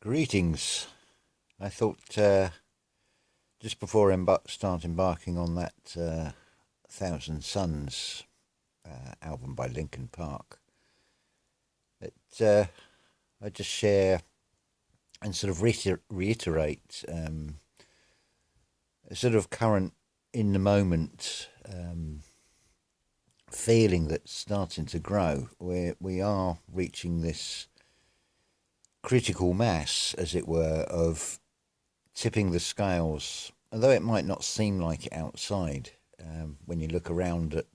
Greetings. I thought just before start embarking on that Thousand Suns album by Linkin Park, that I'd just share and sort of reiterate a sort of current in the moment feeling that's starting to grow, where we are reaching this critical mass, as it were, of tipping the scales, although it might not seem like it outside when you look around at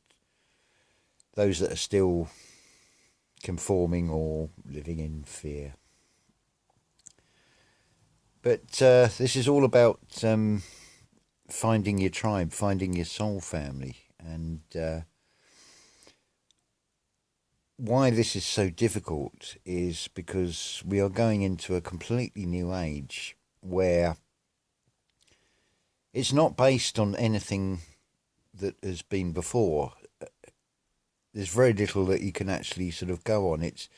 those that are still conforming or living in fear. But this is all about finding your tribe, finding your soul family, and why this is so difficult is because we are going into a completely new age where it's not based on anything that has been before. There's very little that you can actually sort of go on. It's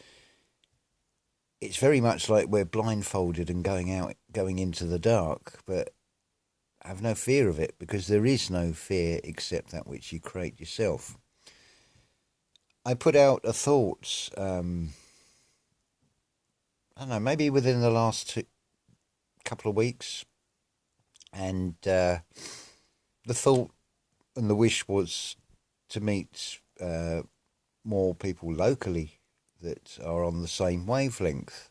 very much like we're blindfolded and going into the dark, but have no fear of it, because there is no fear except that which you create yourself. I put out a thought, I don't know, maybe within the last couple of weeks, and the thought and the wish was to meet more people locally that are on the same wavelength.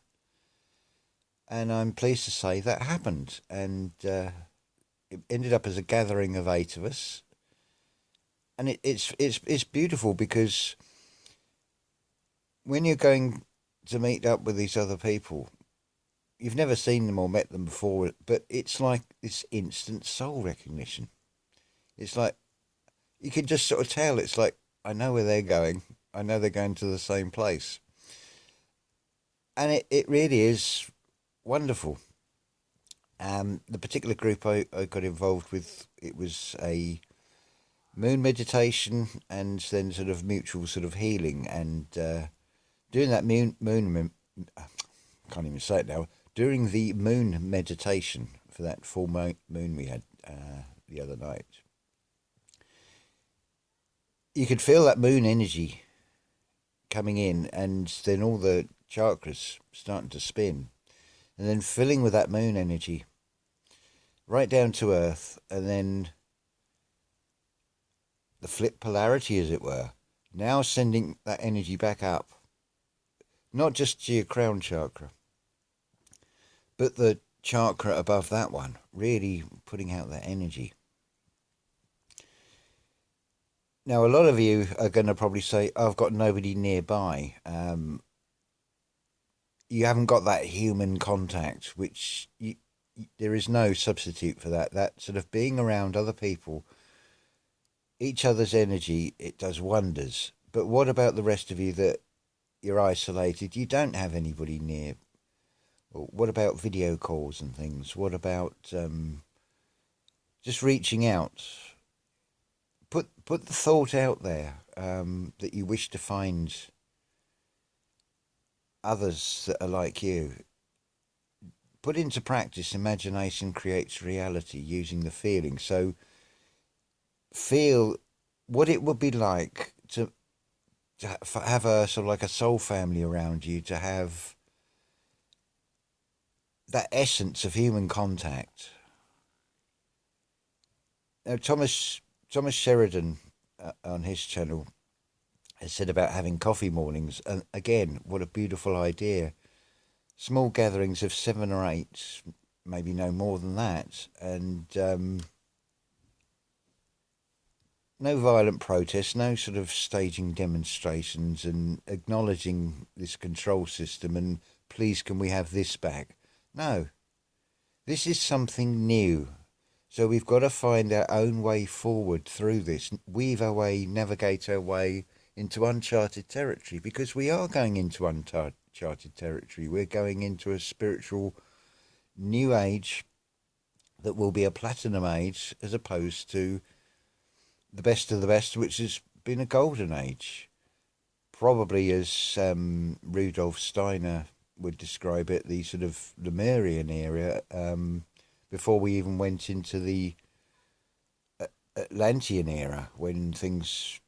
And I'm pleased to say that happened, and it ended up as a gathering of 8 of us. And it's beautiful, because when you're going to meet up with these other people, you've never seen them or met them before, but it's like this instant soul recognition. It's like you can just sort of tell. It's like, I know where they're going. I know they're going to the same place. And it really is wonderful. The particular group I got involved with, it was a moon meditation and then sort of mutual sort of healing, and doing that I can't even say it now, during the moon meditation for that full moon we had the other night, you could feel that moon energy coming in, and then all the chakras starting to spin, and then filling with that moon energy right down to earth, and then the flip polarity, as it were, now sending that energy back up, not just to your crown chakra, but the chakra above that one, really putting out that energy. Now, a lot of you are going to probably say, I've got nobody nearby. You haven't got that human contact, which there is no substitute for that. That sort of being around other people, each other's energy, it does wonders. But what about the rest of you that you're isolated? You don't have anybody near. What about video calls and things? What about just reaching out? Put the thought out there that you wish to find others that are like you. Put into practice, imagination creates reality, using the feeling. So feel what it would be like to have a sort of like a soul family around you, to have that essence of human contact. Now, Thomas Sheridan on his channel has said about having coffee mornings, and again, what a beautiful idea. Small gatherings of 7 or 8, maybe no more than that, and no violent protests, no sort of staging demonstrations and acknowledging this control system and please can we have this back. No, this is something new. So we've got to find our own way forward through this, weave our way, navigate our way into uncharted territory, because we are going into uncharted territory. We're going into a spiritual new age that will be a platinum age, as opposed to the best of the best, which has been a golden age. Probably, as Rudolf Steiner would describe it, the sort of Lemurian era, before we even went into the Atlantean era, when things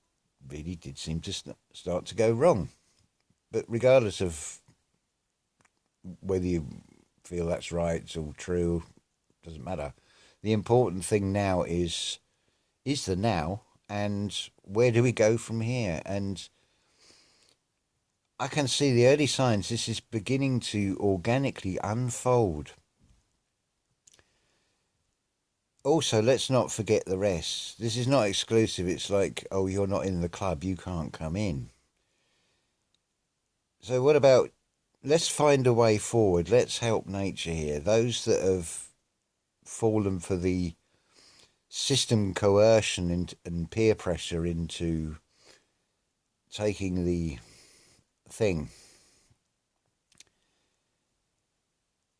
really did seem to start to go wrong. But regardless of whether you feel that's right, it's all true, doesn't matter. The important thing now is the now, and where do we go from here? And I can see the early signs. This is beginning to organically unfold. Also, let's not forget the rest. This is not exclusive. It's like, oh, you're not in the club, you can't come in. So what about, let's find a way forward. Let's help nature here. Those that have fallen for the system coercion and peer pressure into taking the thing,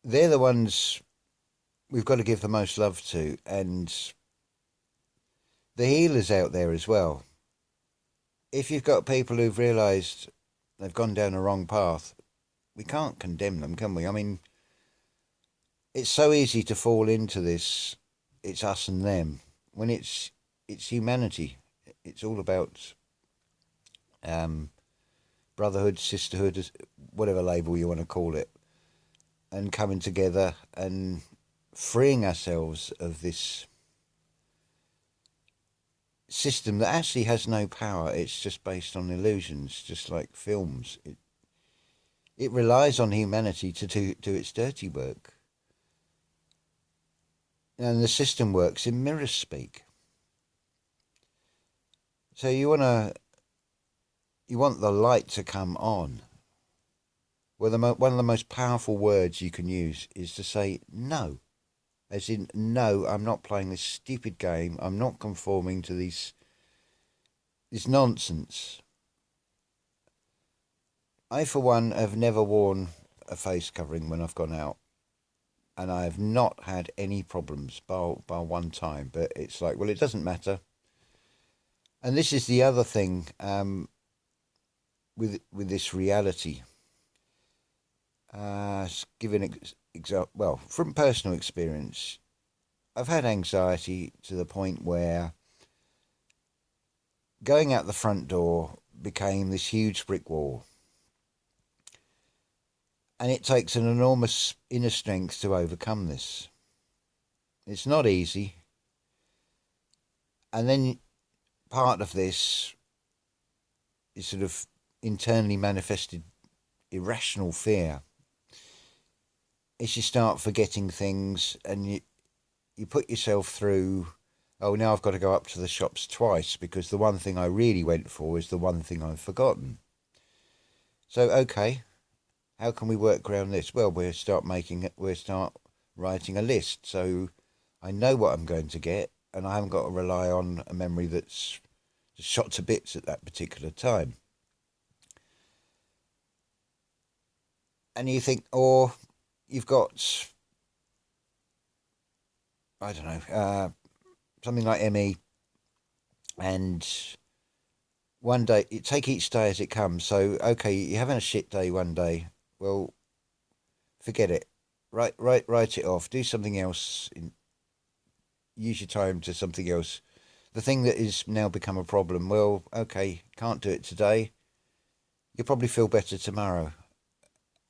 they're the ones we've got to give the most love to. And the healers out there as well. If you've got people who've realised they've gone down the wrong path, we can't condemn them, can we? I mean, it's so easy to fall into this, it's us and them, when it's humanity. It's all about brotherhood, sisterhood, whatever label you want to call it, and coming together and freeing ourselves of this system that actually has no power. It's just based on illusions, just like films. It relies on humanity to do its dirty work. And the system works in mirror speak. So you want the light to come on. Well, one of the most powerful words you can use is to say no. As in, no, I'm not playing this stupid game. I'm not conforming to this nonsense. I, for one, have never worn a face covering when I've gone out. And I have not had any problems, bar one time. But it's like, well, it doesn't matter. And this is the other thing with this reality. Give an example. Well, from personal experience, I've had anxiety to the point where going out the front door became this huge brick wall. And it takes an enormous inner strength to overcome this. It's not easy. And then part of this is sort of internally manifested irrational fear. As you start forgetting things and you put yourself through, oh, now I've got to go up to the shops twice because the one thing I really went for is the one thing I've forgotten. So, okay, how can we work around this? Well, we'll start writing a list. So I know what I'm going to get and I haven't got to rely on a memory that's just shot to bits at that particular time. And you think, or you've got, I don't know, something like ME, and one day, you take each day as it comes. So, okay, you're having a shit day one day. Well, forget it. Write it off. Do something else. Use your time to something else. The thing that is now become a problem, well, okay, can't do it today. You'll probably feel better tomorrow.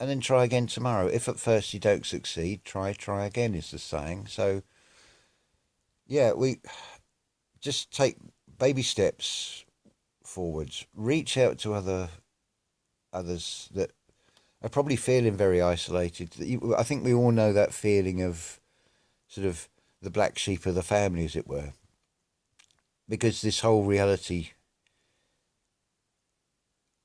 And then try again tomorrow. If at first you don't succeed, try again is the saying. So, yeah, we just take baby steps forwards. Reach out to others that are probably feeling very isolated. I think we all know that feeling of sort of the black sheep of the family, as it were. Because this whole reality,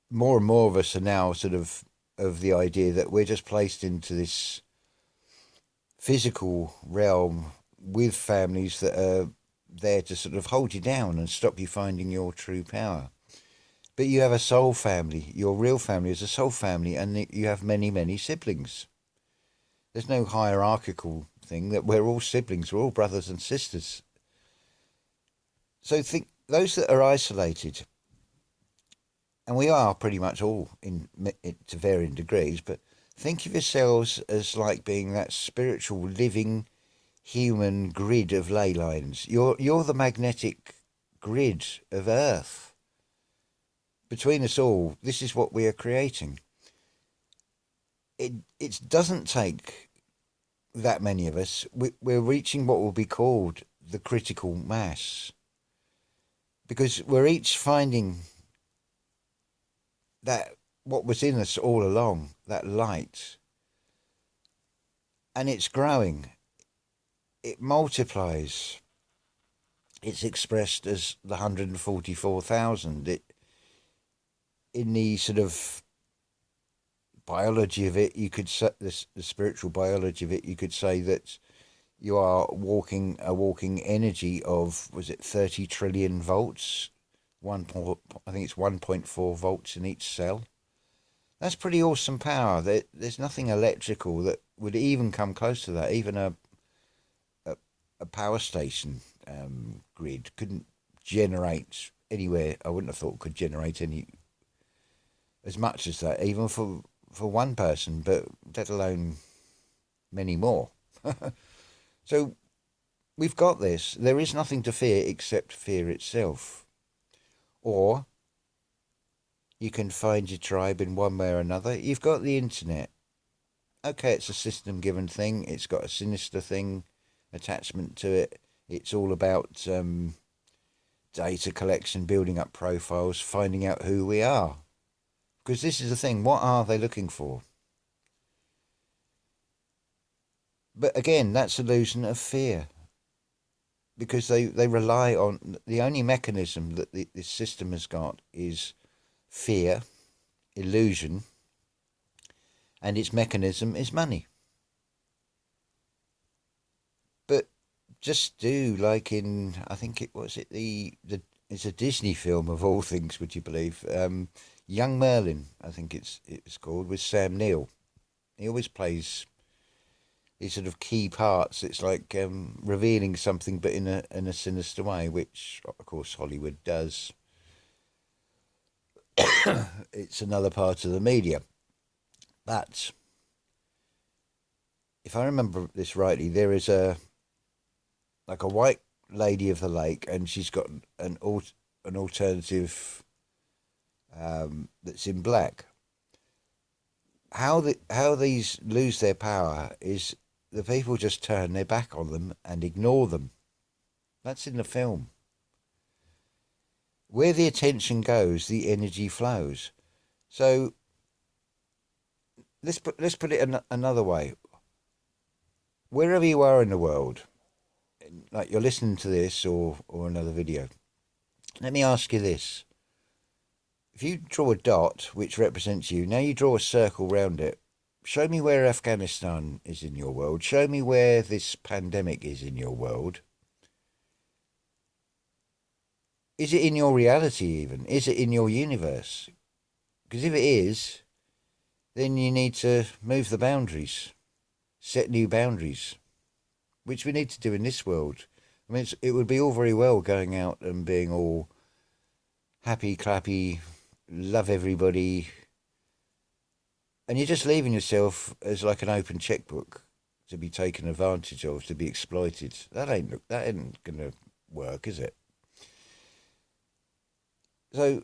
more and more of us are now sort of the idea that we're just placed into this physical realm with families that are there to sort of hold you down and stop you finding your true power. But you have a soul family. Your real family is a soul family, and you have many, many siblings. There's no hierarchical thing, that we're all siblings, we're all brothers and sisters. So think, those that are isolated, and we are pretty much all to varying degrees, but Think of yourselves as like being that spiritual living human grid of ley lines. You're the magnetic grid of Earth. Between us all, this is what we are creating. It doesn't take that many of us. We're reaching what will be called the critical mass, because we're each finding that what was in us all along, that light, and it's growing. It multiplies. It's expressed as the 144,000. In the sort of biology of it, you could say the spiritual biology of it, you could say that you are walking a walking energy of, was it 30 trillion volts? I think it's 1.4 volts in each cell. That's pretty awesome power. There's nothing electrical that would even come close to that. Even a power station grid couldn't generate anywhere. I wouldn't have thought could generate any as much as that, even for one person, but let alone many more. So we've got this. There is nothing to fear except fear itself. Or you can find your tribe in one way or another. You've got the internet. Okay, it's a system given thing. It's got a sinister thing attachment to it. It's all about data collection, building up profiles, finding out who we are. Because this is the thing, what are they looking for? But again, that's illusion of fear. Because they rely on, the only mechanism that this system has got is fear, illusion, and its mechanism is money. But just do like in, I think it was it it's a Disney film of all things, would you believe? Young Merlin, I think it's called, with Sam Neill. He always plays these sort of key parts. It's like revealing something, but in a sinister way, which of course Hollywood does. It's another part of the media. But if I remember this rightly, there is a white lady of the lake, and she's got an alternative that's in black. How these lose their power is the people just turn their back on them and ignore them. That's in the film. Where the attention goes, the energy flows. So let's put it another way. Wherever you are in the world, like you're listening to this or another video, let me ask you this. If you draw a dot which represents you, now you draw a circle round it. Show me where Afghanistan is in your world. Show me where this pandemic is in your world. Is it in your reality even? Is it in your universe? Because if it is, then you need to move the boundaries, set new boundaries, which we need to do in this world. I mean, it would be all very well going out and being all happy, clappy, love everybody, and you're just leaving yourself as like an open checkbook to be taken advantage of, to be exploited. That ain't gonna work, is it? So,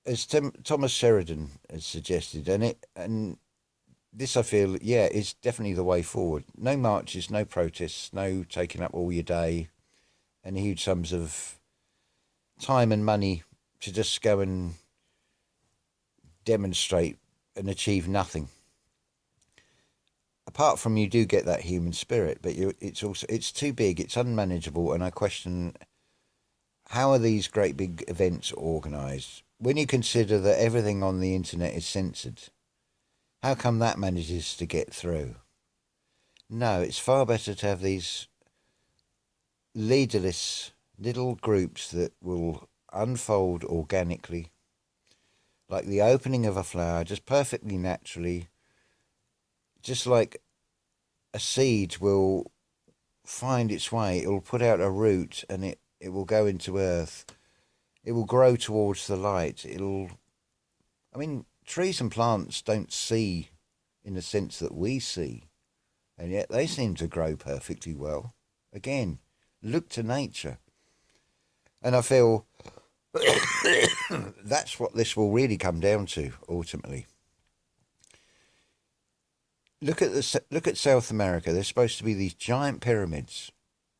as Thomas Sheridan has suggested, and this I feel, yeah, is definitely the way forward. No marches, no protests, no taking up all your day, and huge sums of time and money to just go and demonstrate and achieve nothing. Apart from, you do get that human spirit, but it's too big, it's unmanageable, and I question, how are these great big events organised? When you consider that everything on the internet is censored, how come that manages to get through? No, it's far better to have these leaderless little groups that will unfold organically, like the opening of a flower, just perfectly naturally, just like a seed will find its way. It will put out a root, and it will go into earth. It will grow towards the light. I mean, trees and plants don't see in the sense that we see, and yet they seem to grow perfectly well. Again, look to nature. And I feel that's what this will really come down to ultimately. Look at South America. There's supposed to be these giant pyramids.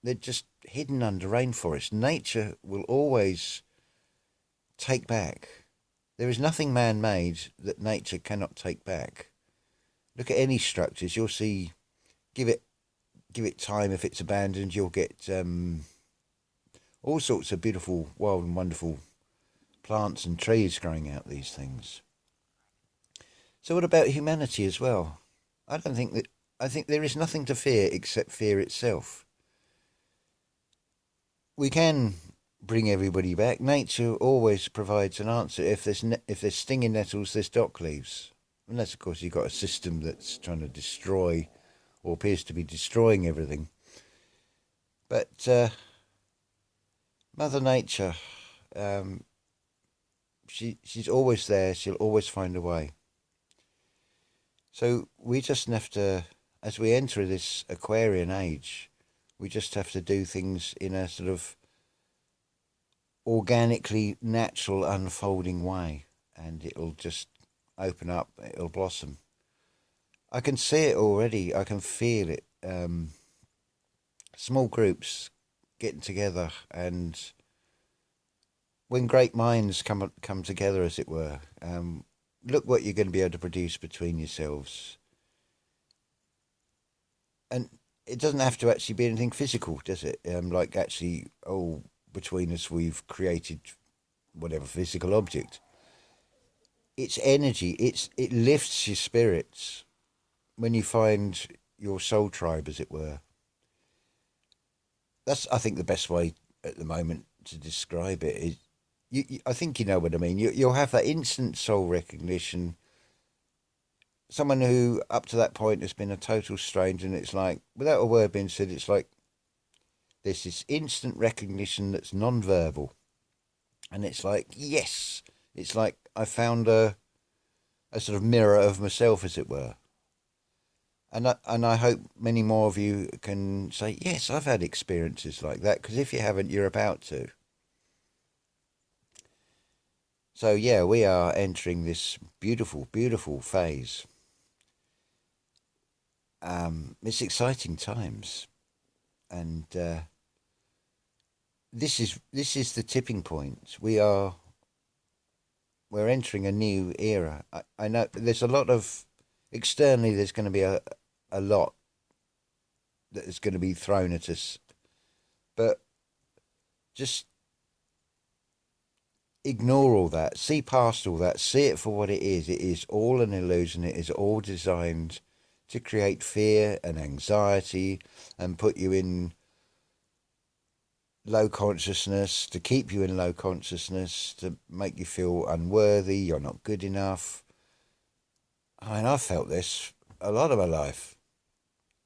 They're just hidden under rainforest. Nature will always take back. There is nothing man-made that nature cannot take back. Look at any structures. You'll see. Give it time. If it's abandoned, you'll get all sorts of beautiful, wild and wonderful plants and trees growing out these things. So what about humanity as well? I think there is nothing to fear except fear itself. We can bring everybody back. Nature always provides an answer. If there's stinging nettles, there's dock leaves. Unless, of course, you've got a system that's trying to destroy or appears to be destroying everything. But Mother Nature, she's always there. She'll always find a way. So we just have to, as we enter this Aquarian age, we just have to do things in a sort of organically natural unfolding way, and it'll just open up, it'll blossom. I can see it already, I can feel it. Small groups getting together, and when great minds come together, as it were, look what you're going to be able to produce between yourselves. And it doesn't have to actually be anything physical, does it? Like actually, between us we've created whatever physical object. It's energy. It lifts your spirits when you find your soul tribe, as it were. That's, I think, the best way at the moment to describe it. Is I think you know what I mean. You'll have that instant soul recognition. Someone who, up to that point, has been a total stranger, and it's like, without a word being said, it's like there's this instant recognition that's non-verbal. And it's like, yes, it's like I found a sort of mirror of myself, as it were. And I hope many more of you can say, yes, I've had experiences like that, because if you haven't, you're about to. So yeah, we are entering this beautiful, beautiful phase. It's exciting times, and this is the tipping point. We're entering a new era. I know there's a lot of externally. There's going to be a lot that is going to be thrown at us, but just ignore all that. See past all that. See it for what it is. It is all an illusion. It is all designed to create fear and anxiety and put you in low consciousness, to keep you in low consciousness, to make you feel unworthy, you're not good enough. I mean, I've felt this a lot of my life.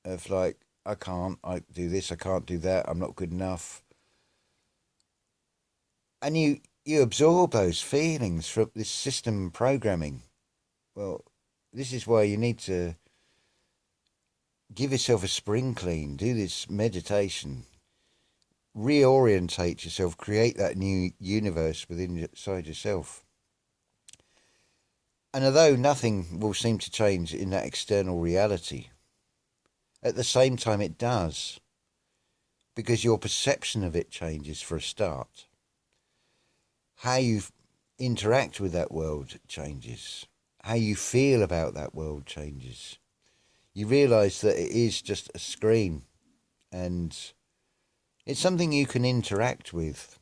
Of like, I do this, I can't do that, I'm not good enough. And you absorb those feelings from this system programming. Well, this is why you need to give yourself a spring clean, do this meditation, reorientate yourself, create that new universe inside yourself. And although nothing will seem to change in that external reality, at the same time it does, because your perception of it changes for a start. How you interact with that world changes. How you feel about that world changes. You realise that it is just a screen, and it's something you can interact with,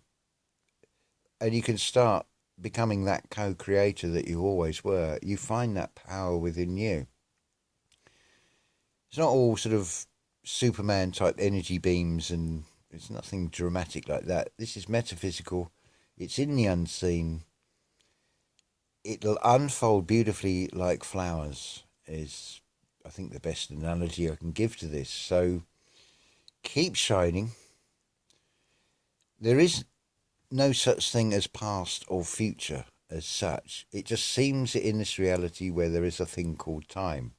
and you can start becoming that co-creator that you always were. You find that power within you. It's not all sort of Superman type energy beams, and it's nothing dramatic like that. This is metaphysical. It's in the unseen. It'll unfold beautifully like flowers, is I think the best analogy I can give to this. So keep shining. There is no such thing as past or future as such. It just seems in this reality where there is a thing called time.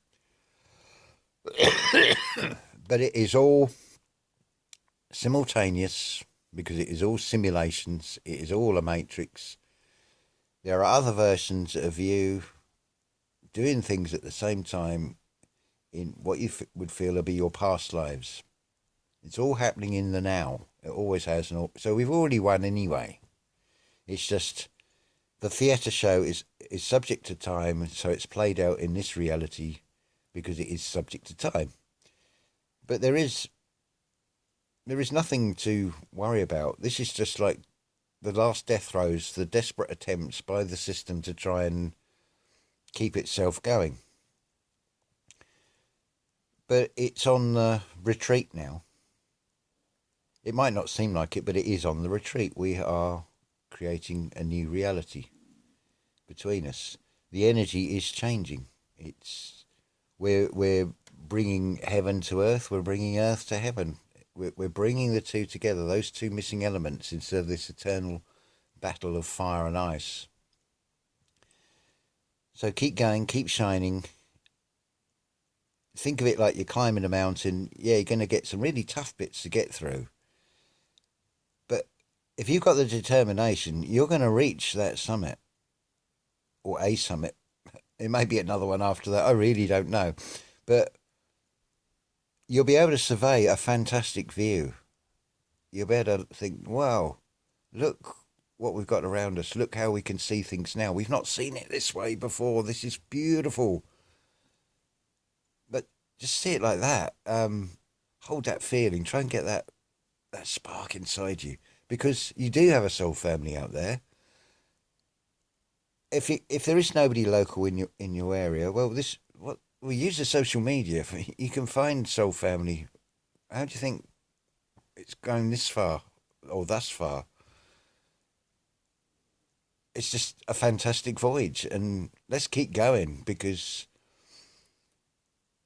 But it is all simultaneous because it is all simulations, it is all a matrix. There are other versions of you doing things at the same time in what you would feel will be your past lives. It's all happening in the now. It always has. So we've already won anyway. It's just the theatre show is subject to time, so it's played out in this reality because it is subject to time. But there is nothing to worry about. This is just like the last death throes, the desperate attempts by the system to try and keep itself going. But it's on the retreat now. It might not seem like it, but it is on the retreat. We are creating a new reality between us. The energy is changing. We're bringing heaven to earth. We're bringing earth to heaven. We're bringing the two together. Those two missing elements instead of this eternal battle of fire and ice. So keep going, keep shining. Think of it like you're climbing a mountain. Yeah, you're going to get some really tough bits to get through. But if you've got the determination, you're going to reach that summit. Or a summit. It may be another one after that. I really don't know. But you'll be able to survey a fantastic view. You'll be able to think, wow, look what we've got around us. Look how we can see things now. We've not seen it this way before. This is beautiful. But just see it like that. Hold that feeling. Try and get that spark inside you. Because you do have a soul family out there. If there is nobody local in your area, well, we use the social media. You can find soul family. How do you think it's going this far or thus far? It's just a fantastic voyage, and let's keep going because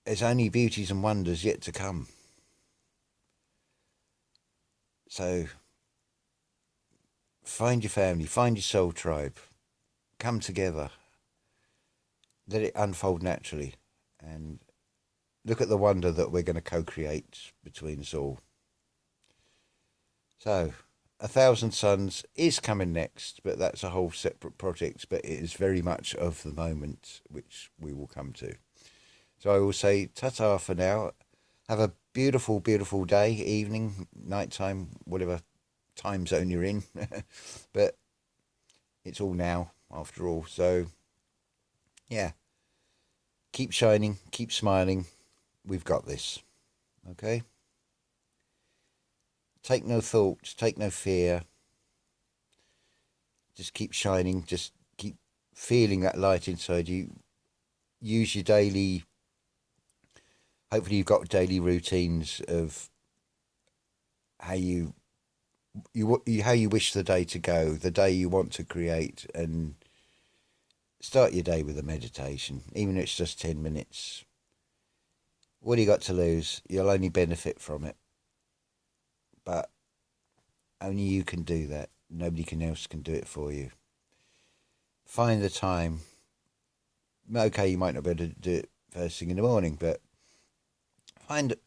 there's only beauties and wonders yet to come. So find your family, find your soul tribe, come together, let it unfold naturally, and look at the wonder that we're going to co-create between us all. So, 1,000 Suns is coming next, but that's a whole separate project, but it is very much of the moment, which we will come to. So I will say ta-ta for now. Have a beautiful, beautiful day, evening, nighttime, whatever time zone you're in. But it's all now, after all. So, yeah. Keep shining, keep smiling. We've got this. Okay? Take no thought, take no fear. Just keep shining, just keep feeling that light inside you. Use your daily, hopefully you've got daily routines of how you wish the day to go, the day you want to create, and start your day with a meditation, even if it's just 10 minutes. What do you got to lose? You'll only benefit from it. But only you can do that. Nobody else can do it for you. Find the time. Okay, you might not be able to do it first thing in the morning, but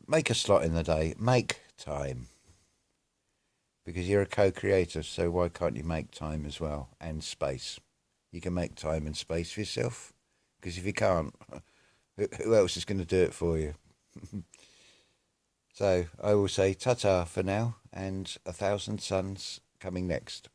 make a slot in the day. Make time. Because you're a co-creator, so why can't you make time as well? And space. You can make time and space for yourself. Because if you can't, who else is going to do it for you? So I will say ta-ta for now, and 1,000 Suns coming next.